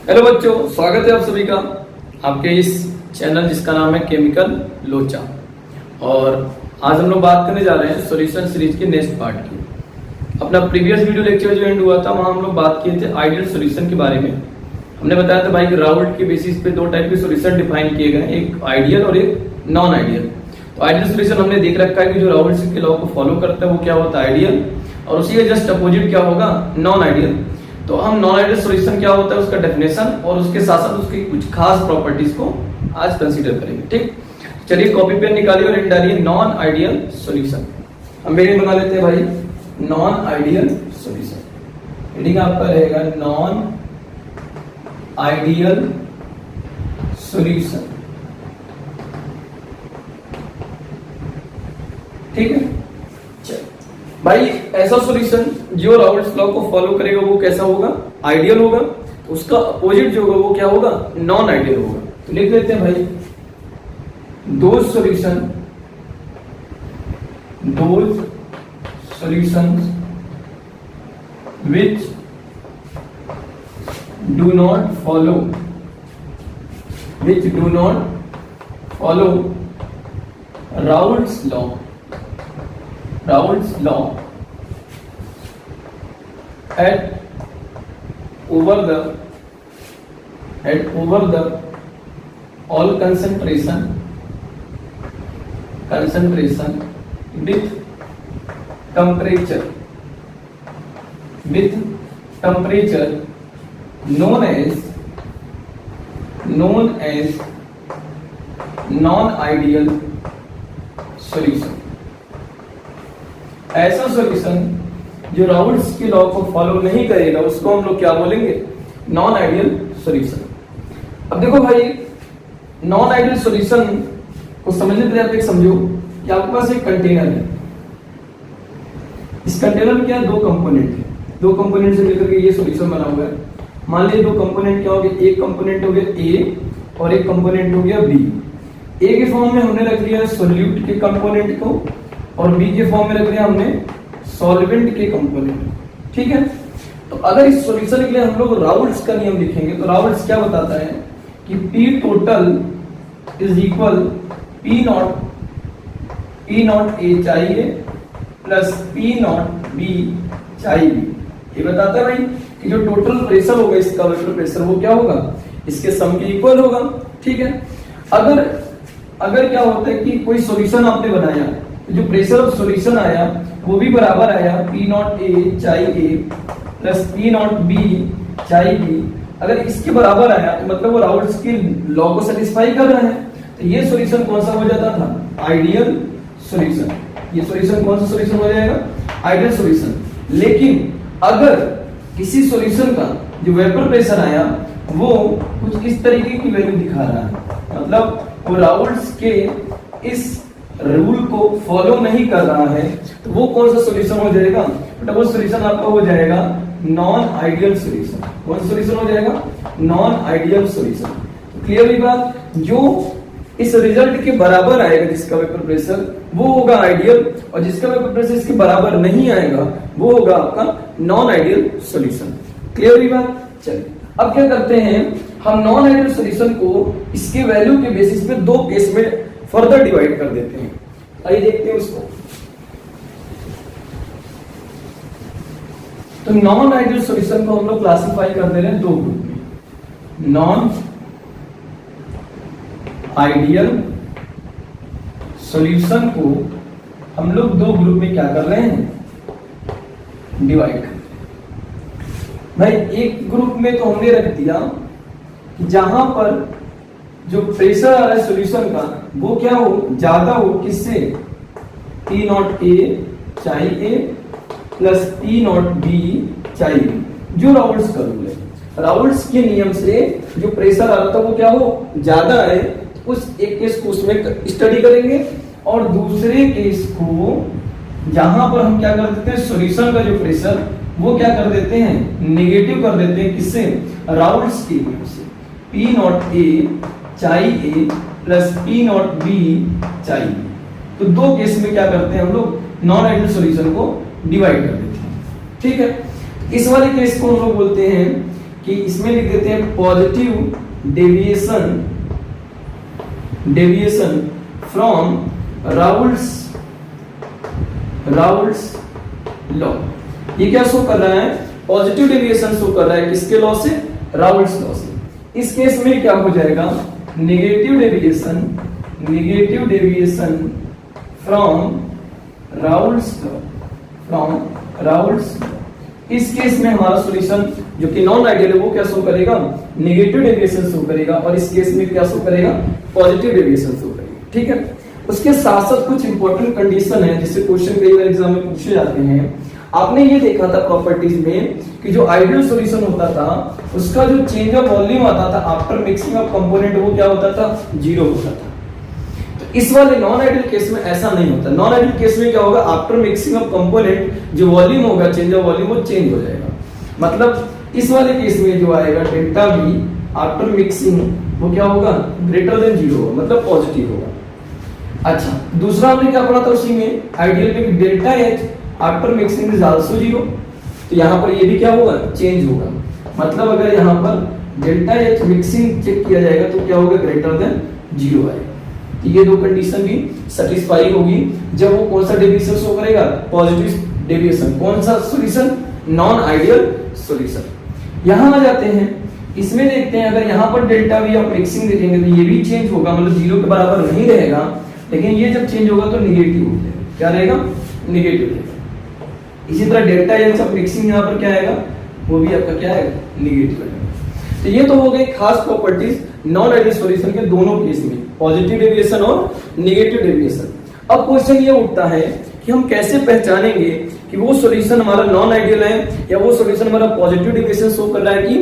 Hello बच्चों, स्वागत है आप सभी का आपके इस चैनल जिसका नाम है केमिकल लोचा। और आज हम लोग बात करने जा रहे हैं सॉल्यूशन सीरीज के नेक्स्ट पार्ट की। अपना प्रीवियस वीडियो लेक्चर जो एंड हुआ था वहां हम लोग बात किए थे आइडियल सॉल्यूशन के बारे में। हमने बताया था भाई कि राउल्ट के बेसिस पे दो टाइप के सॉल्यूशन डिफाइन किए गए, एक आइडियल और एक नॉन आइडियल। तो आइडियल सॉल्यूशन हमने देख रखा है कि जो राउल्ट के लॉ को फॉलो करता है वो क्या होता है, आइडियल, और उसी के जस्ट अपोजिट क्या होगा, नॉन आइडियल। तो हम नॉन आइडियल सॉल्यूशन क्या होता है उसका डेफिनेशन और उसके साथ साथ उसकी कुछ खास प्रॉपर्टीज को आज कंसीडर करेंगे। ठीक, चलिए कॉपी पेन निकालिए और डालिए नॉन आइडियल सॉल्यूशन। हम हेडिंग बना लेते हैं भाई नॉन आइडियल सॉल्यूशन। हेडिंग आपका रहेगा नॉन आइडियल सॉल्यूशन। ठीक है भाई, ऐसा सॉल्यूशन जो राउल्ट्स लॉ को फॉलो करेगा वो कैसा होगा, आइडियल होगा। उसका अपोजिट जो होगा वो क्या होगा, नॉन आइडियल होगा। तो लिख लेते हैं भाई those solutions which do not follow Raoult's law at over the all concentration with temperature known as non-ideal solution। ऐसा सॉल्यूशन जो राउल्ट्स के लॉ को फॉलो नहीं करेगा उसको हम लोग क्या बोलेंगे, नॉन आइडियल सॉल्यूशन। अब देखो भाई, नॉन आइडियल सॉल्यूशन को समझने के लिए आप एक समझो कि आपके पास एक कंटेनर है। इस कंटेनर में क्या है, दो कंपोनेंट है। दो कंपोनेंट से मिलकर के ये सॉल्यूशन बना हुआ है। मान लीजिए दो कंपोनेंट क्या हो गए, एक कंपोनेंट हो गया ए और एक कंपोनेंट हो गया बी। ए के फॉर्म में हमने रख लिया सोल्यूट के कंपोनेंट को और बी के फॉर्म में रख लिया हमने सॉल्वेंट के कंपोनेंट। ठीक है, तो अगर इस सॉल्यूशन के लिए हम लोग राउल्ट्स का नियम लिखेंगे तो राउल्ट्स क्या बताता है कि P total is equal P not A चाहिए प्लस P नॉट B चाहिए। ये बताता है भाई कि जो टोटल प्रेशर होगा इसका वेक्टर प्रेशर वो क्या होगा, इसके सम के इक्वल होगा। ठीक है, अगर क्या होता है कि कोई सॉल्यूशन आपने बनाया तो जो प्रेशर ऑफ सॉल्यूशन आया वो भी बराबर आया P नॉट A चाहिए प्लस P नॉट B चाहिए। अगर इसके बराबर आया तो मतलब वो राउल्ट्स की लॉ को सेटिस्फाई कर रहा है। तो ये सॉल्यूशन कौन सा हो जाता था, आइडियल सॉल्यूशन। ये सॉल्यूशन कौन सा सॉल्यूशन हो जाएगा, आइडियल सॉल्यूशन। लेकिन अगर किसी सॉल्यूशन का जो वेपर प्रेशर आया वो कुछ इस तरीके की वैल्यू दिखा रहा है, मतलब वो राउल्ट्स के इस रूल को फॉलो नहीं कर रहा है, तो वो कौन सा सॉल्यूशन हो जाएगा, तो वो सॉल्यूशन आपका हो जाएगा नॉन आइडियल सॉल्यूशन। कौन सा सॉल्यूशन हो जाएगा, नॉन आइडियल सॉल्यूशन। तो क्लियर हुई बात, जो इस रिजल्ट के बराबर आएगा जिसका वेपर प्रेशर वो होगा आइडियल, और जिसका वेपर प्रेशर इसके बराबर नहीं आएगा वो होगा आपका नॉन आइडियल सॉल्यूशन। क्लियर हुई बात। चलिए अब क्या करते हैं, हम नॉन आइडियल सॉल्यूशन को इसके वैल्यू के बेसिस पे दो केस में फर्दर डिवाइड कर देते हैं। आइए देखते हैं उसको। तो नॉन आइडियल सॉल्यूशन को हम लोग क्लासिफाई कर दे रहे हैं दो ग्रुप में। नॉन आइडियल सॉल्यूशन को हम लोग दो ग्रुप में क्या कर रहे हैं, डिवाइड कर रहे हैं। भाई एक ग्रुप में तो हमने रख दिया कि जहां पर जो प्रेशर आ रहा है सॉल्यूशन का वो क्या हो, ज्यादा हो, किससे, P नॉट A चाहिए प्लस P नॉट B चाहिए, जो राउल्ट्स का रूल है। राउल्ट्स के नियम से जो प्रेशर आ रहा था वो क्या हो, ज्यादा है। उस एक केस को उसमें स्टडी करेंगे और दूसरे केस को जहां पर हम क्या कर देते हैं, सॉल्यूशन का जो प्रेशर वो क्या कर देते हैं, नेगेटिव कर देते हैं। किससे, राउल्ट्स के नियम से। P नॉट A चाहिए प्लस P नॉट B चाहिए। तो दो केस में क्या करते हैं हम लोग, नॉन आइडियल सॉल्यूशन को डिवाइड कर देते हैं। ठीक है, इस वाले केस को हम लोग बोलते हैं कि इसमें लिख देते हैं positive deviation from Raoult's law. ये क्या शो कर रहा है? पॉजिटिव डेविएशन शो कर रहा है किसके लॉ से? राउल्ट्स लॉ से। इस केस में क्या हो जाएगा? Negative deviation from Raoult's law. इस केस में हमारा सॉल्यूशन जो कि नॉन आइडियल है वो क्या शो करेगा? नेगेटिव डेविएशन शो करेगा, और इस केस में क्या शो करेगा? पॉजिटिव डेविएशन शो करेगा। ठीक है, उसके साथ साथ कुछ इंपॉर्टेंट कंडीशन है जिससे क्वेश्चन कई बार एग्जाम में पूछे जाते हैं। आपने ये देखा था प्रॉपर्टीज में कि जो आइडियल सॉल्यूशन होता था उसका जो चेंज ऑफ वॉल्यूम आता था आफ्टर मिक्सिंग ऑफ कंपोनेंट वो क्या होता था? 0 होता था। तो इस वाले नॉन आइडियल केस में ऐसा नहीं होता। नॉन आइडियल केस में क्या होगा? आफ्टर मिक्सिंग ऑफ कंपोनेंट जो वॉल्यूम होगा, चेंज ऑफ वॉल्यूम, वो चेंज हो जाएगा। मतलब इस वाले केस में जो आएगा डेल्टा V आफ्टर मिक्सिंग वो क्या होगा? ग्रेटर देन 0 होगा, मतलब पॉजिटिव होगा। अच्छा, दूसरा हमने क्या पढ़ा था उसी में? आइडियल में delta H after mixing is also 0। तो यहाँ पर ये भी क्या होगा? चेंज होगा। मतलब अगर यहाँ पर डेल्टा H मिक्सिंग चेक किया जाएगा तो क्या होगा? ग्रेटर देन 0 आएगा। तो ये दो कंडीशन भी सेटिस्फाई होगी जब वो कौन सा डेविएशन शो करेगा? Positive deviation. कौन सा सॉल्यूशन? Non ideal solution. यहां आ जाते हैं, इसमें देखते हैं अगर यहाँ पर डेल्टा V आप मिक्सिंग देखेंगे तो ये भी चेंज होगा, मतलब 0 के बराबर नहीं रहेगा, लेकिन ये जब चेंज होगा तो निगेटिव हो जाएगा। क्या रहेगा? निगेटिव रहेगा। इसी तरह डेल्टा H आप मिक्सिंग यहाँ पर क्या आएगा? वो भी आपका क्या आएगा? निगेटिव आएगा। तो ये तो हो गई खास प्रॉपर्टीज नॉन आइडियल सॉल्यूशन के दोनों केस में, पॉजिटिव डेविएशन और नेगेटिव डेविएशन। अब क्वेश्चन ये उठता है कि हम कैसे पहचानेंगे कि वो सॉल्यूशन हमारा नॉन आइडियल है या वो सॉल्यूशन हमारा पॉजिटिव डेविएशन शो कर रहा है कि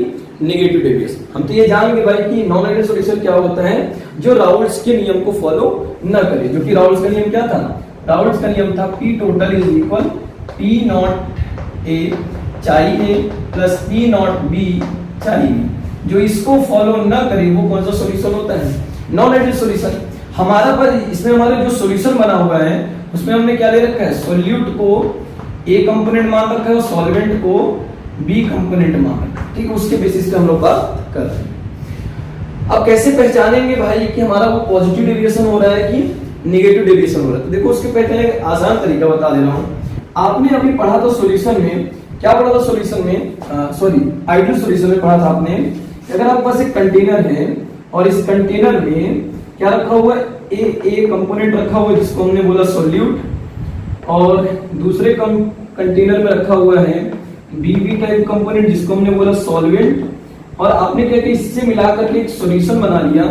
नेगेटिव डेविएशन। हम तो ये जानेंगे भाई कि नॉन आइडियल सॉल्यूशन क्या होता है? जो राउल्ट्स के नियम को फॉलो न करे। जो कि राउल्ट्स का नियम क्या था? राउल्ट्स का नियम था P total is equal P not A चाई A plus P not B चाई B। जो इसको फॉलो न करे वो कौन सा सॉल्यूशन होता है? Non ideal solution. हमारा पर इसमें हमारा जो सॉल्यूशन बना हुआ है उसमें हमने क्या ले रखा है? सॉल्यूट को A कंपोनेंट मान रखा है और सॉल्वेंट को B कंपोनेंट मान रखा है। ठीक है, उसके बेसिस पे हम लोग बात कर रहे हैं। अब कैसे पहचानेंगे भाई कि हमारा वो पॉजिटिव डेविएशन हो रहा है कि नेगेटिव डेविएशन हो रहा है? तो देखो उसके पहचानने का आसान तरीका बता दे रहा हूं। आपने अभी पढ़ा था सॉल्यूशन में, क्या पढ़ा था सॉल्यूशन में? सॉरी, आइडियल सॉल्यूशन में पढ़ा था आपने। अगर आपके पास एक कंटेनर है और इस कंटेनर में क्या रखा हुआ है? ए कंपोनेंट रखा हुआ है जिसको हमने बोला सॉल्यूट, और दूसरे कंटेनर में रखा हुआ है बी टाइप कंपोनेंट जिसको हमने बोला सॉल्वेंट, और आपने क्या किया? इससे मिलाकर के एक सॉल्यूशन बना लिया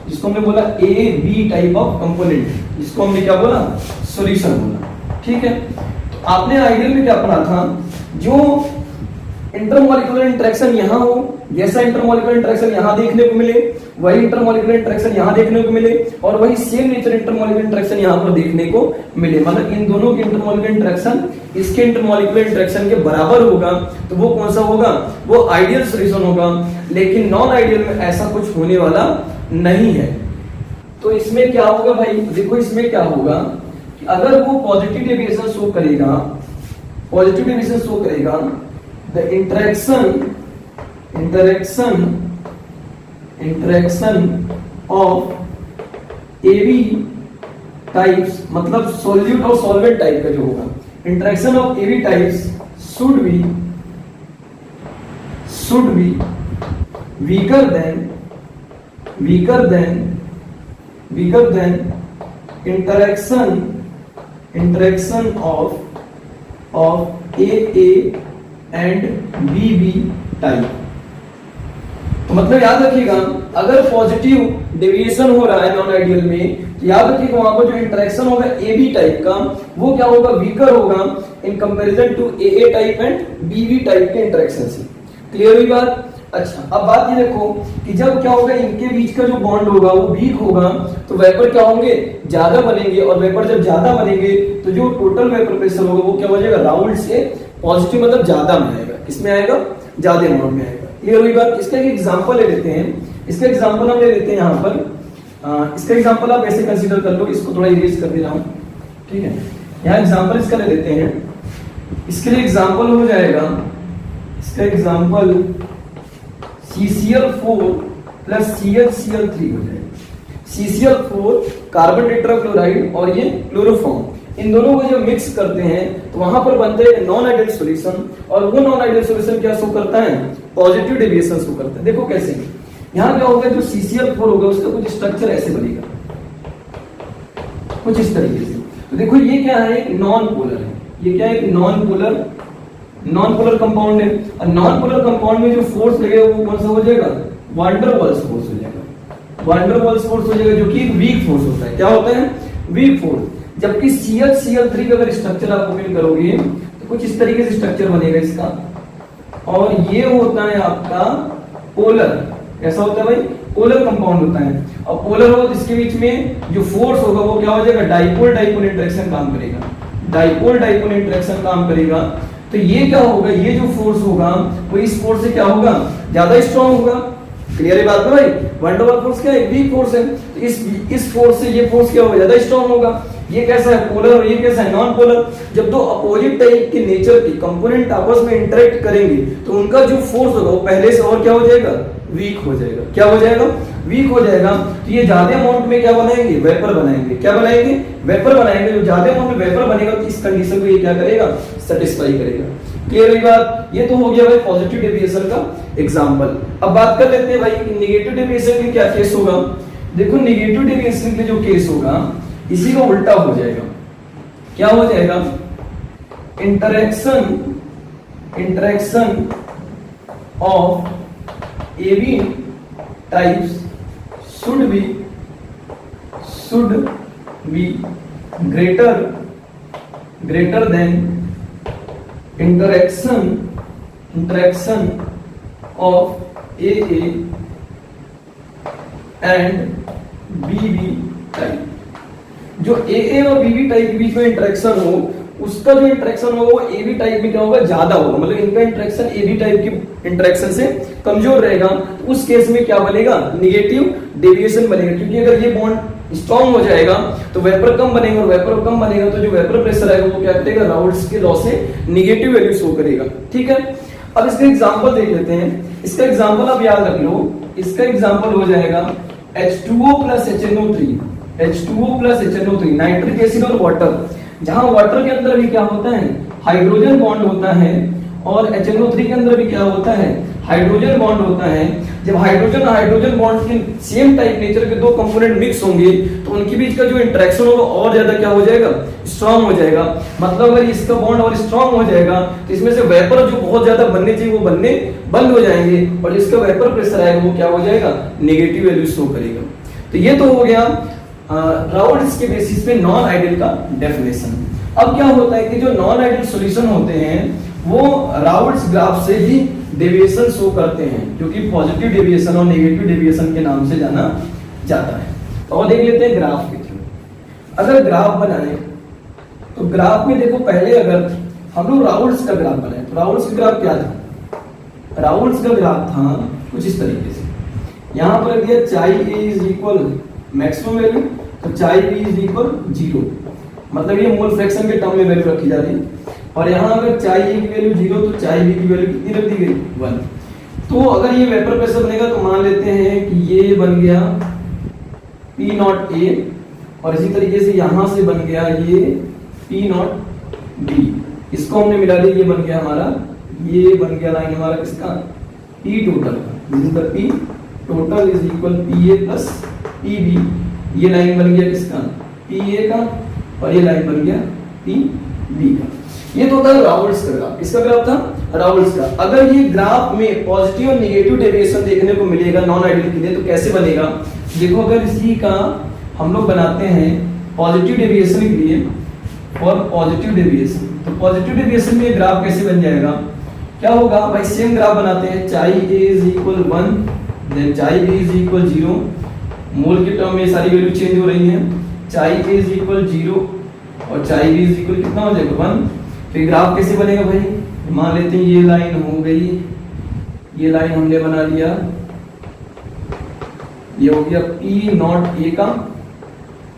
जिसको हमने बोला A B type of component, जिसको हमने क्या बोला? सॉल्यूशन बोला। ठीक है, तो आपने आइडियल में क्या पढ़ा था? जो इंटरमॉलिक्यूलर इंटरेक्शन यहाँ हो, जैसा इंटरमॉलिक्यूलर इंटरेक्शन यहाँ देखने को मिले वही इंटरमॉलिक्यूलर इंटरेक्शन यहाँ देखने को मिले, और वही सेम नेचर इंटरमॉलिक्यूलर इंटरेक्शन यहाँ पर देखने को मिले। मतलब इन दोनों के इंटरमॉलिक्यूलर इंटरेक्शन इसके इंटरमॉलिक्यूलर इंटरेक्शन के बराबर होगा तो वो कौन सा होगा? वो आइडियल सॉल्यूशन होगा। लेकिन नॉन आइडियल में ऐसा कुछ होने वाला नहीं है। तो इसमें क्या होगा भाई? देखो इसमें क्या होगा कि अगर वो पॉजिटिव डेविएशन शो करेगा, पॉजिटिव डेविएशन शो करेगा, the interaction of AB types, मतलब solute और solvent टाइप का जो होगा, interaction of AB types should be weaker than interaction of AA and BB type. तो मतलब याद रखिएगा, अगर पॉजिटिव डेविएशन हो रहा है नॉन आइडियल में तो याद रखिएगा वहां पर जो इंटरेक्शन होगा AB टाइप का वो क्या होगा? वीकर होगा in comparison to AA type and BB type के इंटरेक्शन से। क्लियर हुई बात? अच्छा, अब बात ये देखो कि जब क्या होगा इनके बीच का जो बॉन्ड होगा वो वीक होगा तो वेपर क्या होंगे? ज्यादा बनेंगे, और वेपर जब ज्यादा बनेंगे तो जो टोटल वेपर प्रेशर होगा वो क्या हो जाएगा? राउंड से पॉजिटिव मतलब ज्यादा में आएगा। किसमें आएगा? ज्यादा अमाउंट में आएगा। क्लियर हुई बात? इसका एक एग्जांपल ले लेते हैं। इसका एग्जांपल हम ले लेते हैं यहाँ पर। इसका एग्जांपल आप ऐसे कंसीडर कर लो, इसको थोड़ा इरेज कर दे रहा हूँ। ठीक है, यहाँ एग्जांपल इसका ले लेते हैं। इसके लिए एग्जांपल हो जाएगा, इसका एग्जांपल CCl4 प्लस CHCl3 हो जाएगा। CCl4 कार्बन टेट्राक्लोराइड और ये क्लोरोफॉर्म, इन दोनों को जब मिक्स करते हैं तो वहां पर बनता है नॉन आइडियल सॉल्यूशन, और वो नॉन आइडियल सॉल्यूशन क्या शो करता है? पॉजिटिव डेविएशन शो करता है। देखो कैसे, यहाँ क्या होगा, जो CCl4 होगा उसका कुछ स्ट्रक्चर ऐसे बनेगा, कुछ इस तरीके से। तो देखो ये क्या है, एक नॉन पोलर है, ये क्या है, एक नॉन पोलर कंपाउंड है। और नॉन पोलर कंपाउंड में जो फोर्स लगेगा वो कौन सा हो जाएगा? वान डेर वाल्स फोर्स हो जाएगा। वान डेर वाल्स फोर्स हो जाएगा, जो कि वीक फोर्स होता है। क्या होता है? Weak force. जबकि CHCl3 का अगर स्ट्रक्चर आप ओपन करोगे तो कुछ इस तरीके से स्ट्रक्चर बनेगा इसका, और ये होता है आपका पोलर। ऐसा होता है भाई, पोलर कंपाउंड होता है। और पोलर हो तो इसके बीच में जो फोर्स होगा वो क्या हो जाएगा? डाइपोल डाइपोल इंटरेक्शन काम करेगा, डाइपोल डाइपोल इंटरेक्शन काम करेगा। तो ये क्या होगा, ये जो फोर्स होगा वो इस फोर्स से क्या होगा? ज्यादा स्ट्रॉन्ग होगा। क्लियर है बात है भाई? वन डर वाल फोर्स क्या है? वीक फोर्स है। तो इस फोर्स से ये फोर्स क्या होगा? ज्यादा स्ट्रॉन्ग होगा। ये कैसा है? पोलर, और ये कैसा है? Non polar. जब दो अपोजिट टाइप के नेचर के कंपोनेंट आपस में इंटरेक्ट करेंगे तो उनका जो फोर्स होगा वो पहले से और क्या हो जाएगा? वीक हो जाएगा। क्या हो जाएगा? वीक हो जाएगा। तो ये ज्यादा अमाउंट में क्या बनाएंगे? वेपर बनाएंगे। क्या बनाएंगे? वेपर बनाएंगे। जो ज्यादा अमाउंट में वेपर बनेगा तो इस कंडीशन को ये क्या करेगा? सेटिस्फाई करेगा। क्लियर हुई बात? ये तो हो गया भाई पॉजिटिव डेविएशन का एग्जांपल। अब बात कर लेते हैं भाई कि नेगेटिव डेविएशन के क्या केस होगा। देखो नेगेटिव डेविएशन के जो केस होगा इसी का उल्टा हो जाएगा। क्या हो जाएगा? Interaction of AB types should be greater than interaction of AA and BB type। जो AA और BB टाइप के बीच में इंटरेक्शन हो उसका जो इंटरेक्शन होगा वो AB टाइप में क्या होगा? ज्यादा होगा। मतलब इनका इंटरेक्शन AB टाइप की इंटरेक्शन से कमजोर रहेगा। तो उस केस में क्या बनेगा? नेगेटिव डेविएशन बनेगा। क्योंकि अगर ये बॉन्ड स्ट्रॉन्ग हो जाएगा तो वेपर कम बनेगा, और वेपर कम बनेगा तो जो वेपर प्रेशर आएगा वो क्या करेगा? राउल्ट्स के लॉ से नेगेटिव वैल्यू शो करेगा। ठीक है, अब इसका एग्जांपल देख लेते हैं। इसका एग्जांपल आप याद रख लो। इसका एग्जांपल हो जाएगा H2O plus HNO3, nitric acid और वाटर। जहां वाटर के अंदर भी क्या होता है? हाइड्रोजन बॉन्ड होता है, और HNO3 के अंदर भी क्या होता है? हाइड्रोजन बॉन्ड होता है। जब हाइड्रोजन बॉन्ड के सेम टाइप नेचर के दो कंपोनेंट मिक्स होंगे तो उनके बीच का जो इंटरेक्शन होगा और ज्यादा क्या हो जाएगा? स्ट्रांग हो जाएगा। मतलब अगर इसका बॉन्ड और स्ट्रांग हो जाएगा तो इसमें से वेपर जो बहुत ज्यादा बनने चाहिए वो बनने बंद हो जाएंगे, और जिसका वेपर प्रेशर आएगा वो क्या हो जाएगा? नेगेटिव वैल्यू शो करेगा। तो ये तो हो गया राउल्ट्स के बेसिस पे नॉन आइडियल का डेफिनेशन। अब क्या होता है कि जो नॉन आइडियल सॉल्यूशन होते हैं वो राउल्ट्स ग्राफ से ही डेविएशन शो करते हैं, जो कि पॉजिटिव डेविएशन और नेगेटिव डेविएशन के नाम से जाना जाता है। तो और देख लेते हैं ग्राफ के थ्रू। अगर ग्राफ बनाए तो ग्राफ में देखो, पहले अगर हम लोग राउल्ट्स का ग्राफ बनाए तो राउल्ट्स का ग्राफ क्या था? राउल्ट्स का ग्राफ था कुछ इस तरीके से। यहां पर दिया चाई A is equal maximum value, तो चाई B इज इक्वल 0। मतलब ये मोल फ्रैक्शन के टर्म में वैल्यू रखी जा रही है। और यहाँ अगर चाई A की वैल्यू 0 तो चाई B की वैल्यू कितनी रख दी गई? 1। तो अगर ये वेपर प्रेशर बनेगा तो मान लेते हैं कि ये बन गया P0A, और इसी तरीके से यहां से बन गया ये P0B। इसको हमने मिला दिया, ये बन गया हमारा, ये बन गया लाइन हमारा किसका? P total. P total is equal PA plus PB। ये लाइन बन गया किसका? PA का, और ये लाइन बन गया PB का। ये तो होता है राउल्ट्स का ग्राफ। इसका ग्राफ था राउल्ट्स का। अगर ये ग्राफ में पॉजिटिव और नेगेटिव डेविएशन देखने को मिलेगा नॉन आइडियल के लिए तो कैसे बनेगा? देखो, अगर इसी का हम लोग बनाते हैं पॉजिटिव डेविएशन के लिए, और पॉजिटिव डेविएशन, तो पॉजिटिव डेविएशन में ग्राफ कैसे बन जाएगा? क्या होगा भाई? सेम ग्राफ बनाते हैं। चाई A इज इक्वल 1, देन चाई B इज इक्वल 0। मोल के टर्म में सारी वैल्यू चेंज हो रही है। चाई A इज इक्वल 0 और चाई B इज इक्वल कितना हो जाएगा? 1। फिर ग्राफ कैसे बनेगा भाई? मान लेते हैं ये लाइन हो गई, ये लाइन हमने बना लिया, ये हो गया P0A का।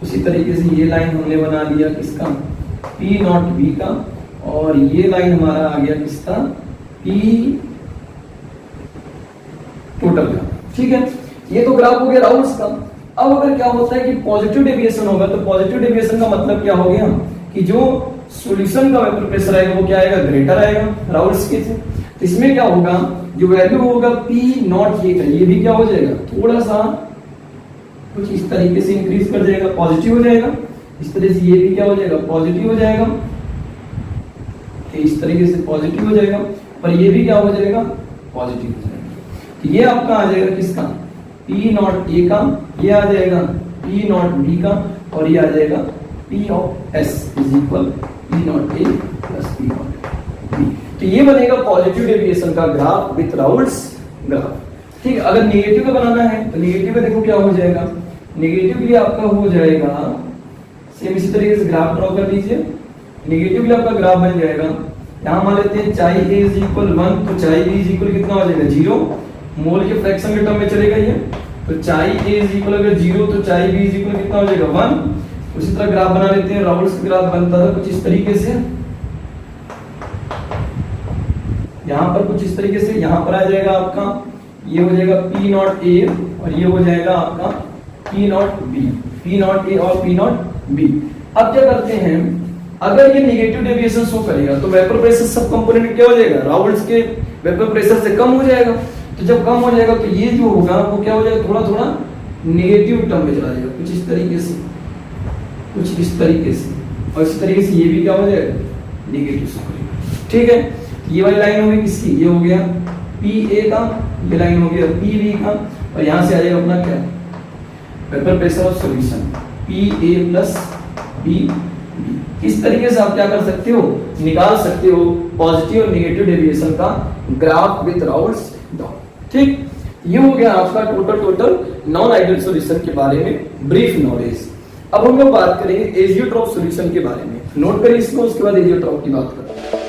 उसी तरीके से ये लाइन हमने बना लिया किसका? P0B का। और ये लाइन हमारा आ गया किसका? P टोटल ठीक है, ये तो ग्राफ हो गया राउल्स का। अब अगर क्या होता है कि पॉजिटिव डेविएशन होगा, तो पॉजिटिव डेविएशन का मतलब क्या हो गया कि जो सॉल्यूशन का वेपर प्रेशर आएगा वो क्या आएगा, ग्रेटर आएगा राउल्स के से। तो इसमें क्या होगा, जो वैल्यू होगा P नॉट ए का, ये भी क्या हो जाएगा, थोड़ा सा कुछ इस तरीके से इंक्रीज कर जाएगा, पॉजिटिव हो जाएगा। इस तरह से ये भी क्या हो जाएगा, पॉजिटिव हो जाएगा, इस तरीके से पॉजिटिव हो जाएगा, और ये भी क्या हो जाएगा, पॉजिटिव हो जाएगा। तो ये आपका आ जाएगा किसका, P नॉट ए का, ये आ जाएगा P नॉट बी का, और ये आ जाएगा P of S is equal P not a plus P not be. तो ये बनेगा पॉजिटिव डेविएशन का ग्राफ विथ राउल्स ग्राफ। ठीक है, अगर नेगेटिव का बनाना है तो नेगेटिव में देखो क्या हो जाएगा, नेगेटिव के लिए आपका हो जाएगा सेम इसी तरीके से ग्राफ ड्रॉ कर लीजिए। नेगेटिव के लिए आपका ग्राफ बन जाएगा, यहां मान लेते हैं चाई ए इज इक्वल 1, तो चाई बी इज इक्वल कितना हो जाएगा, 0, मोल के फ्रैक्शन के टर्म में चलेगा ये। तो चाई ए इज इक्वल अगर 0 तो चाई बी इज इक्वल कितना हो जाएगा, 1। उसी तरह ग्राफ बना लेते हैं, राउल्स का ग्राफ बनता था कुछ इस तरीके से, यहां पर कुछ इस तरीके से, यहां पर आ जाएगा आपका, ये हो जाएगा P नॉट ए, और ये हो जाएगा आपका P not be, P not a और P नॉट बी। अब क्या करते हैं, अगर ये नेगेटिव डेविएशन शो करेगा तो वेपर प्रेशर सब कंपोनेंट क्या हो जाएगा, राउल्स के वेपर प्रेशर से कम हो जाएगा। तो जब कम हो जाएगा तो ये जो होगा वो क्या हो जाएगा, थोड़ा थोड़ा नेगेटिव टर्म में चला जाएगा, कुछ इस तरीके से, कुछ इस तरीके से, और इस तरीके से ये भी क्या हो जाएगा, नेगेटिव शो करेगा। ठीक है, ये वाली लाइन होगी किसकी, ये हो गया P A का, ये लाइन हो गया P B का, और यहां से आ जाएगा अपना क्या, vapour pressure of solution P A plus P B। इस तरीके से आप क्या कर सकते हो, निकाल सकते हो पॉजिटिव और नेगेटिव डेविएशन का ग्राफ विद राउल्स डॉट। ठीक, ये हो गया आपका टोटल नॉन आइडियल सॉल्यूशन के बारे में ब्रीफ नॉलेज। अब हम लोग बात करेंगे एजियोट्रॉप सॉल्यूशन के बारे में। नोट करिए इसको, उसके बाद एजियोट्रॉप की बात करते हैं।